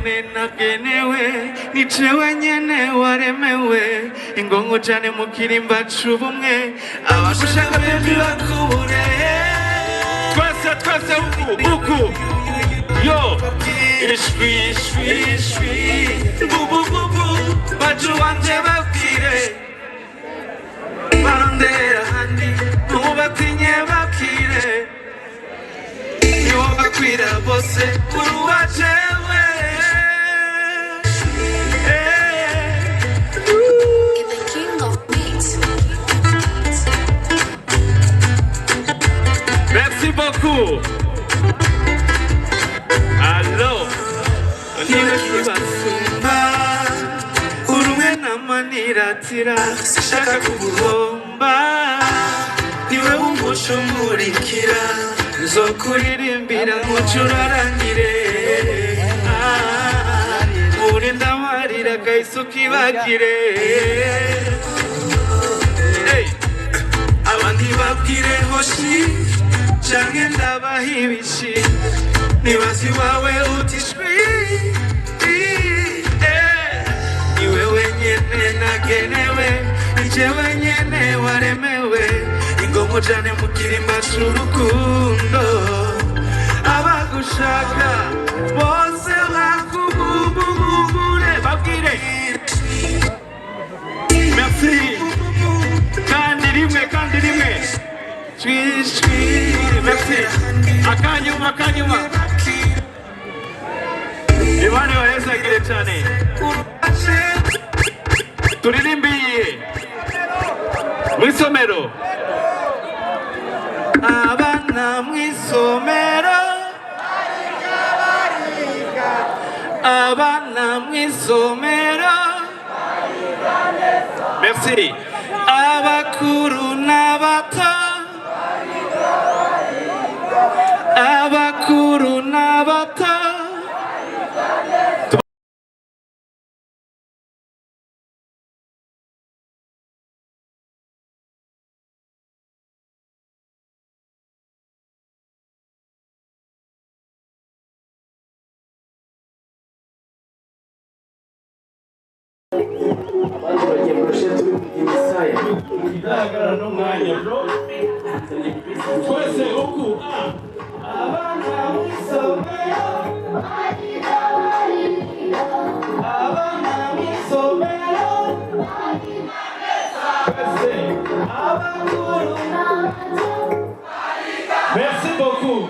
nyene nagenewe ni jewe nyene waremewe ingongo cane mu kirimba c'ubumwe abagushaka bembi bakubure twese uku yo ishwi bubububu baju wanje babwire barondera handi ntubatinye babwire niwo bakwira bose uruwa jewe Merci beaucoup. Allo niwe kibasumba urumwe namaniratira shaka kuguhomba niwe umushumurikira nzokuririmbira mucurarangire urinda marira kaisuki bagire abandi babwire hoshi canke ndabahibishi nibazi wawe utishwi niwe wenyene nagenewe nijewe nyene waremewe ingomo cane mu kirimba c'urukundo abagushaka bose bakubububure babwire merci kandi rimwe shwi merci akanyuma Imani wahesagire cyane turirimbiye mwisomero abana mwisomero merci abakuru n'abato igaragara n'umwanya bro twese uku abana mwisomero twese abakuru merci beaucoup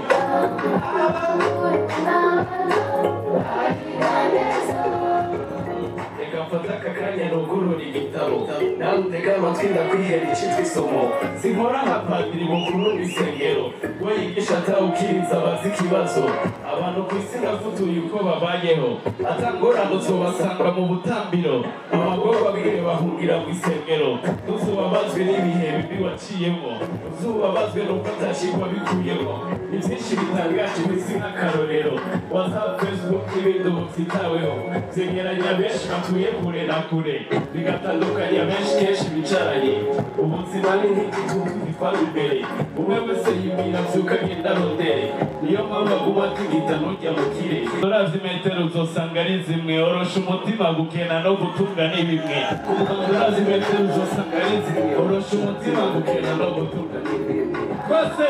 mfata akakanya nugurura igitabo nawe utega amatwi ndakwihera icitwa isomo sinkora nka padiri mukuru w'isengero we yigisha atawukiriza abazi ikibazo abantu ku isi nafutuye uko babayeho atangorane uzobasanga mu butambiro abagorwa babwire bahungira mu isengero ntuzubabazwe n'ibihe bibi waciyemo uzubabazwe n'uko atashirwa bikuyemo ni byinshi bitangaje mw'isi nk'akarorero whatsapp facebook n'ibindi ubu byitaweho vyegeranya benshi batuye kure na kure bigatandukanya benshi kenshi bicaranye ubuzima ni nk'igitutu gitwara imbere umwe wese yibwira vyuka agenda arondere niyo mpamvu aguma atigita nurya mu kirere urazi metero uzosanga ari zimwe orosha umutima gukena no gutunga ni bimwe urazi metero uzosanga ari zimwe orosha umutima gukena no gutunga ni bimwe twese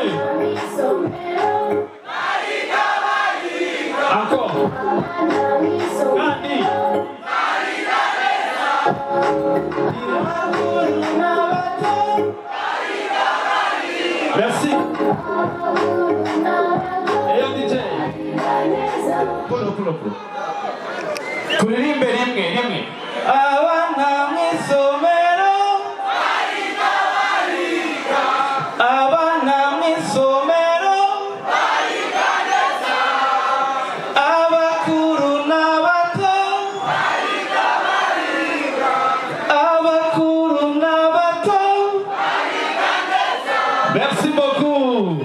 encore kandi merci DJ pulo turirimbe rimwe abana mwisomero abakuru n'abato merci beaucoup